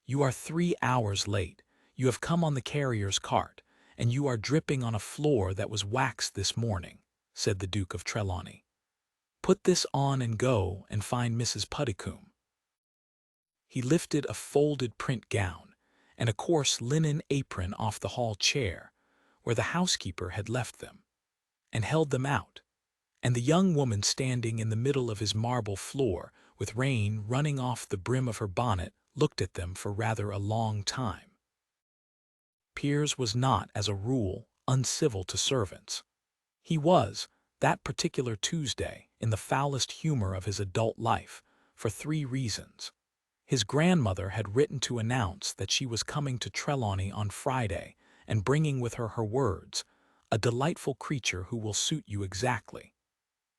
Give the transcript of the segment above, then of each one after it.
"You are 3 hours late. You have come on the carrier's cart, and you are dripping on a floor that was waxed this morning," said the Duke of Trelawney. "Put this on and go and find Mrs. Puddicombe." He lifted a folded print gown and a coarse linen apron off the hall chair, where the housekeeper had left them, and held them out, and the young woman standing in the middle of his marble floor, with rain running off the brim of her bonnet, looked at them for rather a long time. Piers was not, as a rule, uncivil to servants. He was, that particular Tuesday, in the foulest humor of his adult life, for 3 reasons. His grandmother had written to announce that she was coming to Trelawney on Friday, and bringing with her words, "A delightful creature who will suit you exactly."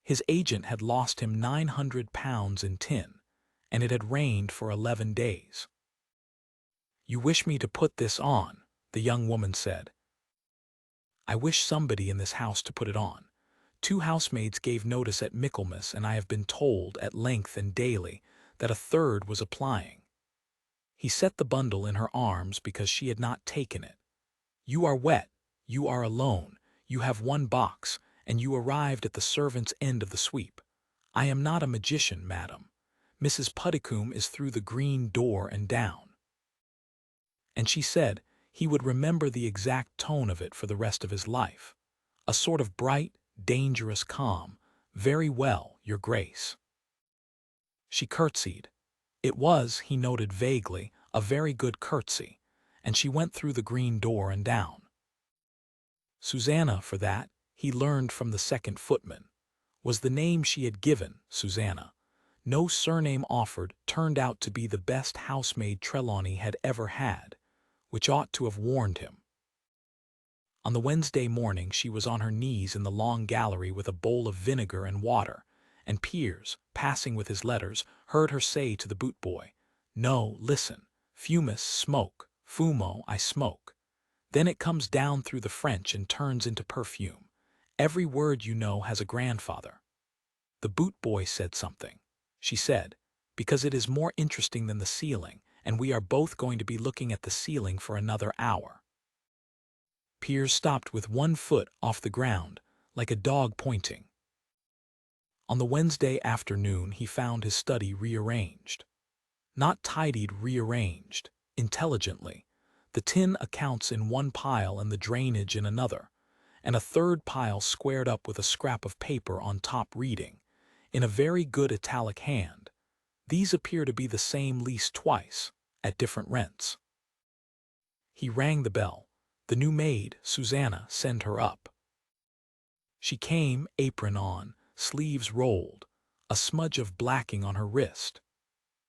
His agent had lost him £900 in tin, and it had rained for 11 days. "You wish me to put this on," the young woman said. "I wish somebody in this house to put it on. 2 housemaids gave notice at Michaelmas, and I have been told, at length and daily, that a third was applying." He set the bundle in her arms because she had not taken it. "You are wet, you are alone, you have 1 box, and you arrived at the servant's end of the sweep. I am not a magician, madam. Mrs. Puddicombe is through the green door and down." And she said he would remember the exact tone of it for the rest of his life. A sort of bright, dangerous calm. "Very well, your grace." She curtsied. It was, he noted vaguely, a very good curtsy, and she went through the green door and down. Susanna, for that, he learned from the second footman, was the name she had given, Susanna. No surname offered turned out to be the best housemaid Trelawney had ever had, which ought to have warned him. On the Wednesday morning she was on her knees in the long gallery with a bowl of vinegar and water, and Piers, passing with his letters, heard her say to the boot-boy, "No, listen, fumus, smoke, fumo, I smoke. Then it comes down through the French and turns into perfume. Every word you know has a grandfather." The boot-boy said something. She said, "Because it is more interesting than the ceiling, and we are both going to be looking at the ceiling for another hour." Piers stopped with 1 foot off the ground, like a dog pointing. On the Wednesday afternoon he found his study rearranged. Not tidied, rearranged, intelligently. The tin accounts in 1 pile and the drainage in another, and a 3rd pile squared up with a scrap of paper on top reading, in a very good italic hand, "These appear to be the same lease twice, at different rents." He rang the bell. The new maid, Susanna, send her up. She came, apron on, sleeves rolled, a smudge of blacking on her wrist.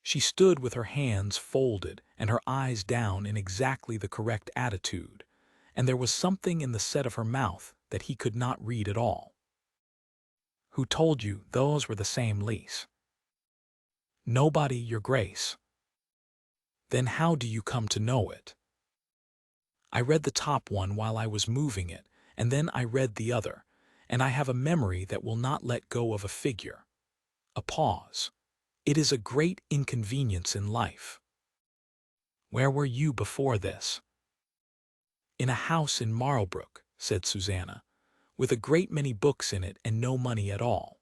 She stood with her hands folded and her eyes down in exactly the correct attitude, and there was something in the set of her mouth that he could not read at all. "Who told you those were the same lease?" "Nobody, your grace." "Then how do you come to know it?" "I read the top one while I was moving it, and then I read the other, and I have a memory that will not let go of a figure." A pause. "It is a great inconvenience in life." "Where were you before this?" "In a house in Marlbrook," said Susanna, "with a great many books in it and no money at all."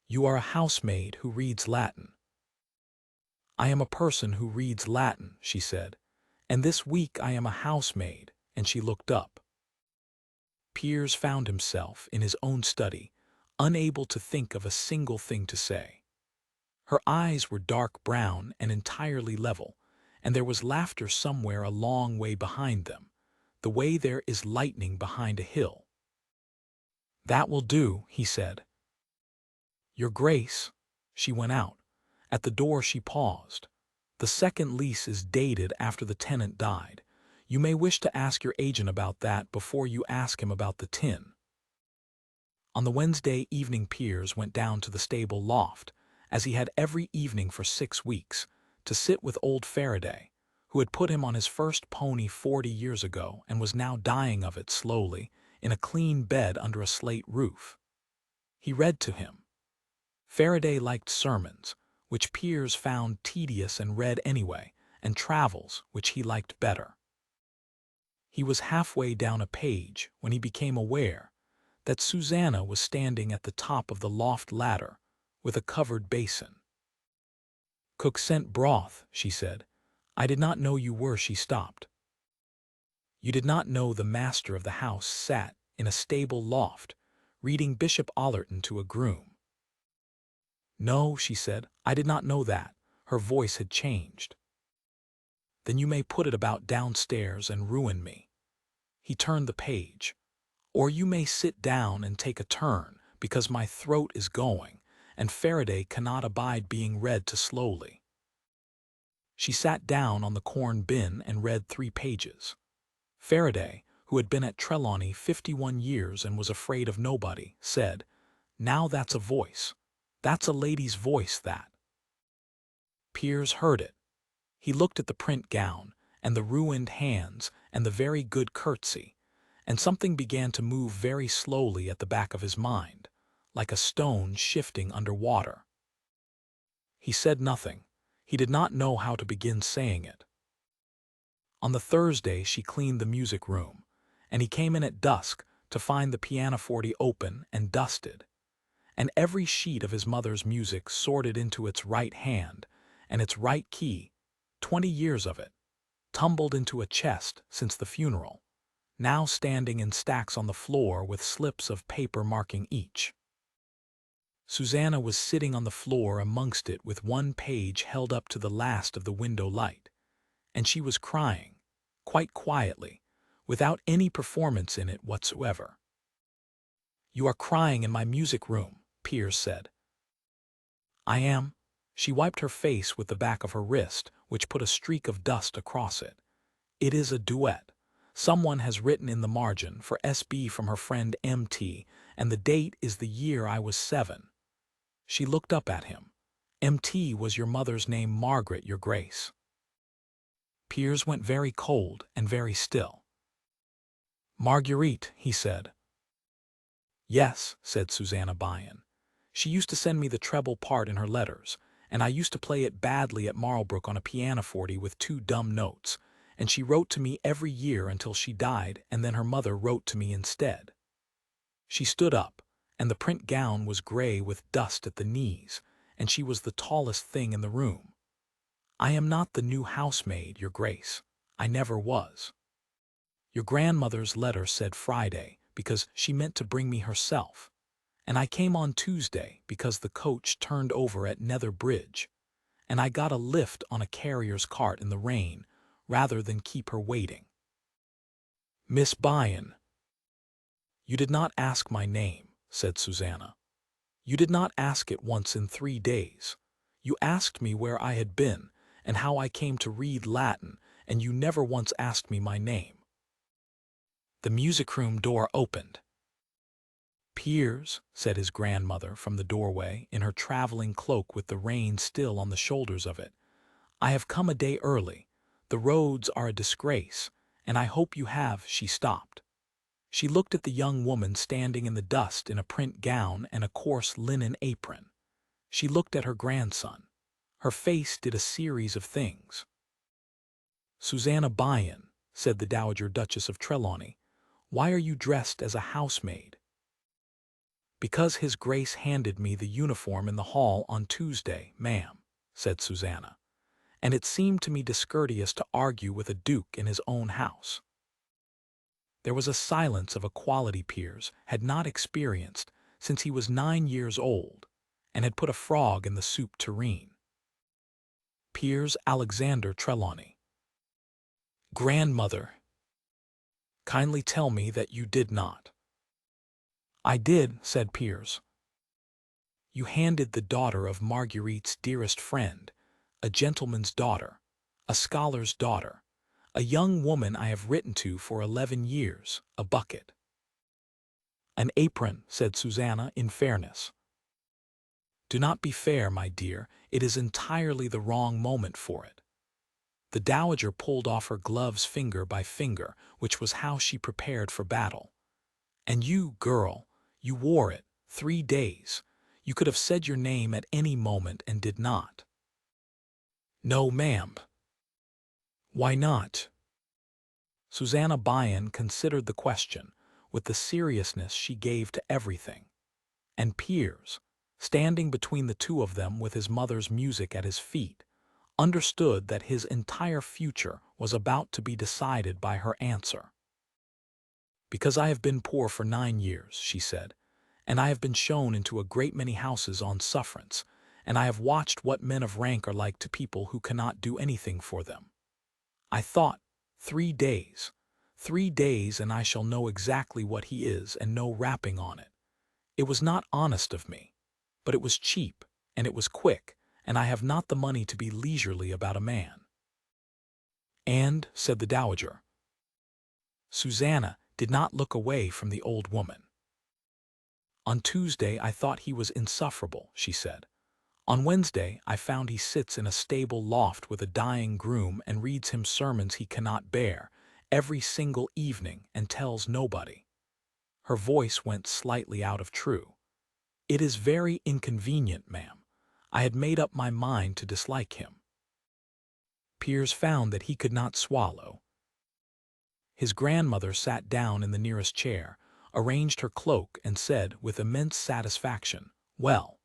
"You are a housemaid who reads Latin." "I am a person who reads Latin," she said, "and this week I am a housemaid," and she looked up. Piers found himself in his own study, unable to think of a single thing to say. Her eyes were dark brown and entirely level, and there was laughter somewhere a long way behind them, the way there is lightning behind a hill. "That will do," he said. "Your grace." She went out. At the door she paused. "The second lease is dated after the tenant died. You may wish to ask your agent about that before you ask him about the tin." On the Wednesday evening Piers went down to the stable loft, as he had every evening for 6 weeks, to sit with old Faraday, who had put him on his first pony 40 years ago and was now dying of it slowly, in a clean bed under a slate roof. He read to him. Faraday liked sermons, which Piers found tedious and read anyway, and travels, which he liked better. He was halfway down a page when he became aware that Susanna was standing at the top of the loft ladder with a covered basin. "Cook sent broth," she said. "I did not know you were," she stopped. "You did not know the master of the house sat in a stable loft, reading Bishop Allerton to a groom." "No," she said, "I did not know that." Her voice had changed. "Then you may put it about downstairs and ruin me." He turned the page. "Or you may sit down and take a turn, because my throat is going, and Faraday cannot abide being read to slowly." She sat down on the corn bin and read 3 pages. Faraday, who had been at Trelawney 51 years and was afraid of nobody, said, "Now that's a voice. That's a lady's voice, that." Piers heard it. He looked at the print gown, and the ruined hands, and the very good curtsy, and something began to move very slowly at the back of his mind, like a stone shifting under water. He said nothing. He did not know how to begin saying it. On the Thursday she cleaned the music room, and he came in at dusk to find the pianoforte open and dusted, and every sheet of his mother's music sorted into its right hand and its right key, 20 years of it, tumbled into a chest since the funeral, now standing in stacks on the floor with slips of paper marking each. Susanna was sitting on the floor amongst it with one page held up to the last of the window light, and she was crying, quite quietly, without any performance in it whatsoever. "You are crying in my music room," Piers said. "I am." She wiped her face with the back of her wrist, which put a streak of dust across it. "It is a duet. Someone has written in the margin for S.B. from her friend M.T., and the date is the year I was 7. She looked up at him. "M.T. was your mother's name, Margaret, your grace." Piers went very cold and very still. "Marguerite," he said. "Yes," said Susanna Byron. "She used to send me the treble part in her letters, and I used to play it badly at Marlbrook on a pianoforte with 2 dumb notes, and she wrote to me every year until she died, and then her mother wrote to me instead." She stood up, and the print gown was gray with dust at the knees, and she was the tallest thing in the room. "I am not the new housemaid, your grace. I never was. Your grandmother's letter said Friday, because she meant to bring me herself, and I came on Tuesday because the coach turned over at Nether Bridge, and I got a lift on a carrier's cart in the rain rather than keep her waiting." "Miss Byron." "You did not ask my name," said Susanna. "You did not ask it once in 3 days. You asked me where I had been and how I came to read Latin, and you never once asked me my name." The music-room door opened. "Piers," said his grandmother from the doorway, in her traveling cloak with the rain still on the shoulders of it, "I have come a day early. The roads are a disgrace, and I hope you have—" She stopped. She looked at the young woman standing in the dust in a print gown and a coarse linen apron. She looked at her grandson. Her face did a series of things. "Susanna Byron," said the Dowager Duchess of Trelawney, "why are you dressed as a housemaid?" "Because his grace handed me the uniform in the hall on Tuesday, ma'am," said Susanna, "and it seemed to me discourteous to argue with a duke in his own house." There was a silence of a quality Piers had not experienced since he was 9 years old and had put a frog in the soup tureen. Piers Alexander Trelawney. "Grandmother, kindly tell me that you did not." "I did," said Piers. "You handed the daughter of Marguerite's dearest friend, a gentleman's daughter, a scholar's daughter, a young woman I have written to for 11 years, a bucket." "An apron," said Susanna, in fairness. "Do not be fair, my dear. It is entirely the wrong moment for it." The dowager pulled off her gloves finger by finger, which was how she prepared for battle. "And you, girl, you wore it 3 days. You could have said your name at any moment and did not." "No, ma'am." Why not? Susanna Byan considered the question with the seriousness she gave to everything. And Piers, standing between the two of them with his mother's music at his feet, understood that his entire future was about to be decided by her answer. Because I have been poor for 9 years, she said, and I have been shown into a great many houses on sufferance, and I have watched what men of rank are like to people who cannot do anything for them. I thought, 3 days. 3 days and I shall know exactly what he is and no rapping on it. It was not honest of me, but it was cheap, and it was quick, and I have not the money to be leisurely about a man. And, said the dowager. Susanna did not look away from the old woman. On Tuesday I thought he was insufferable, she said. On Wednesday I found he sits in a stable loft with a dying groom and reads him sermons he cannot bear, every single evening, and tells nobody. Her voice went slightly out of true. It is very inconvenient, ma'am. I had made up my mind to dislike him. Piers found that he could not swallow. His grandmother sat down in the nearest chair, arranged her cloak, and said with immense satisfaction, "Well,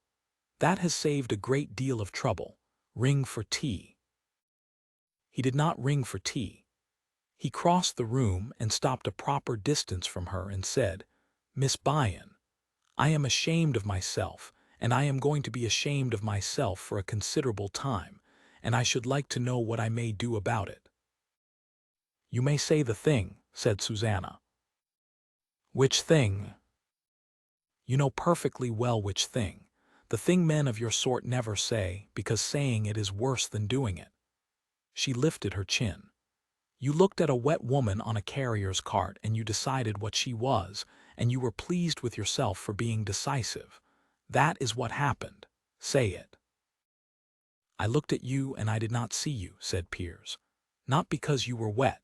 that has saved a great deal of trouble. Ring for tea." He did not ring for tea. He crossed the room and stopped a proper distance from her and said, "Miss Byan, I am ashamed of myself, and I am going to be ashamed of myself for a considerable time, and I should like to know what I may do about it." "You may say the thing," said Susanna. "Which thing?" "You know perfectly well which thing. The thing men of your sort never say, because saying it is worse than doing it." She lifted her chin. "You looked at a wet woman on a carrier's cart and you decided what she was, and you were pleased with yourself for being decisive. That is what happened. Say it." "I looked at you and I did not see you," said Piers. "Not because you were wet,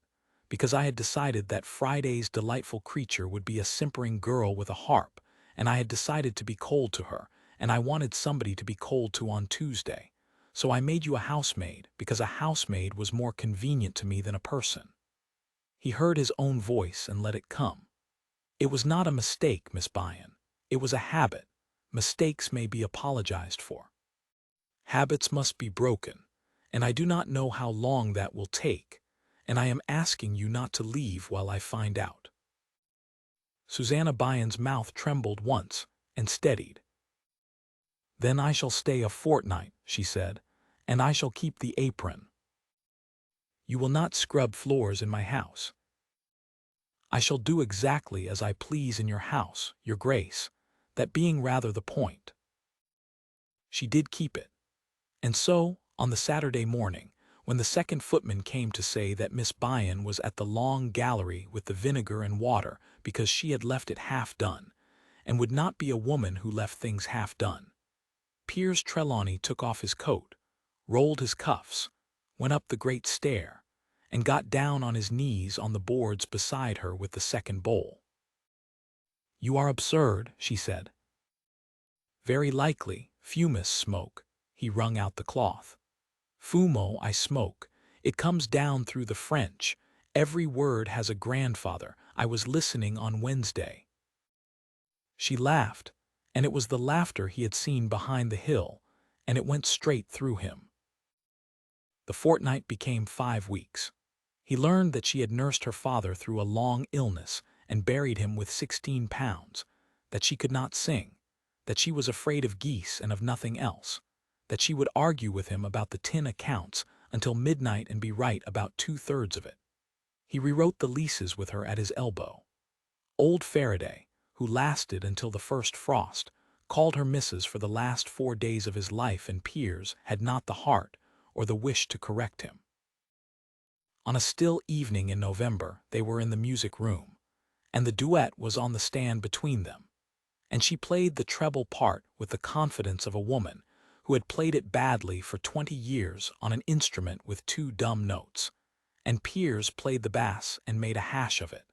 because I had decided that Friday's delightful creature would be a simpering girl with a harp, and I had decided to be cold to her, and I wanted somebody to be cold to on Tuesday. So I made you a housemaid, because a housemaid was more convenient to me than a person." He heard his own voice and let it come. "It was not a mistake, Miss Byan. It was a habit. Mistakes may be apologized for. Habits must be broken, and I do not know how long that will take, and I am asking you not to leave while I find out." Susanna Byan's mouth trembled once and steadied. "Then I shall stay a fortnight," she said, "and I shall keep the apron." "You will not scrub floors in my house." "I shall do exactly as I please in your house, your grace, that being rather the point." She did keep it. And so, on the Saturday morning, when the second footman came to say that Miss Byan was at the long gallery with the vinegar and water because she had left it half done, and would not be a woman who left things half done, Piers Trelawney took off his coat, rolled his cuffs, went up the great stair, and got down on his knees on the boards beside her with the second bowl. "You are absurd," she said. "Very likely, fumus smoke." He wrung out the cloth. "Fumo I smoke. It comes down through the French. Every word has a grandfather. I was listening on Wednesday." She laughed, and it was the laughter he had seen behind the hill, and it went straight through him. The fortnight became 5 weeks. He learned that she had nursed her father through a long illness and buried him with 16 pounds, that she could not sing, that she was afraid of geese and of nothing else, that she would argue with him about the tin accounts until midnight and be right about 2/3 of it. He rewrote the leases with her at his elbow. Old Faraday, who lasted until the first frost, called her missus for the last 4 days of his life, and Piers had not the heart or the wish to correct him. On a still evening in November they were in the music room, and the duet was on the stand between them, and she played the treble part with the confidence of a woman who had played it badly for 20 years on an instrument with 2 dumb notes, and Piers played the bass and made a hash of it.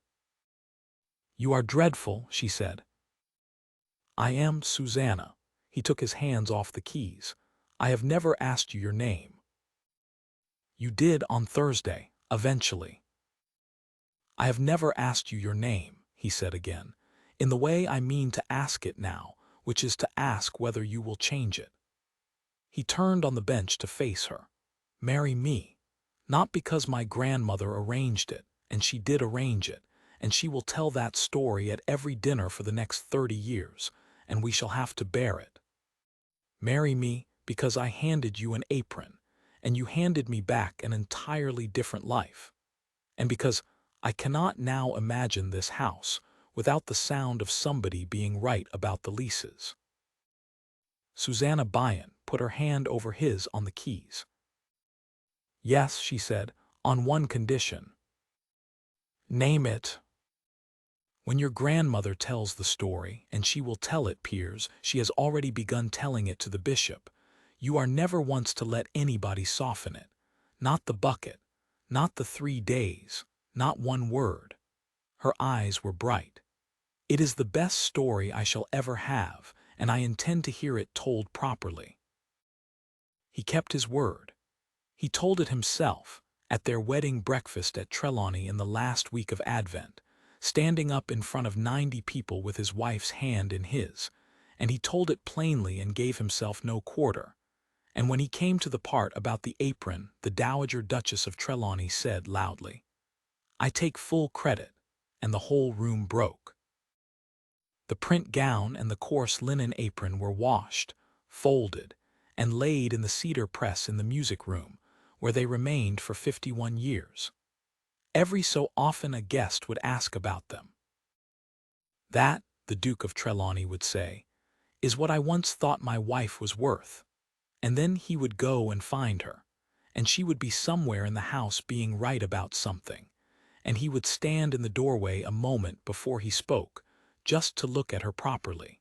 "You are dreadful," she said. "I am Susanna." He took his hands off the keys. "I have never asked you your name." "You did on Thursday. Eventually. I have never asked you your name, he said again, in the way I mean to ask it now, which is to ask whether you will change it. He turned on the bench to face her. Marry me. Not because my grandmother arranged it, and she did arrange it, and she will tell that story at every dinner for the next 30 years, and we shall have to bear it. Marry me because I handed you an apron, and you handed me back an entirely different life. And because I cannot now imagine this house without the sound of somebody being right about the leases. Susanna Byan put her hand over his on the keys. Yes, she said, on one condition. Name it. When your grandmother tells the story, and she will tell it, Piers, she has already begun telling it to the bishop, you are never once to let anybody soften it. Not the bucket, not the 3 days, not one word. Her eyes were bright. It is the best story I shall ever have, and I intend to hear it told properly. He kept his word. He told it himself, at their wedding breakfast at Trelawney in the last week of Advent, standing up in front of 90 people with his wife's hand in his, and he told it plainly and gave himself no quarter. And when he came to the part about the apron, the Dowager Duchess of Trelawney said loudly, I take full credit, and the whole room broke. The print gown and the coarse linen apron were washed, folded, and laid in the cedar press in the music room, where they remained for 51 years. Every so often a guest would ask about them. That, the Duke of Trelawney would say, is what I once thought my wife was worth. And then he would go and find her, and she would be somewhere in the house being right about something, and he would stand in the doorway a moment before he spoke, just to look at her properly.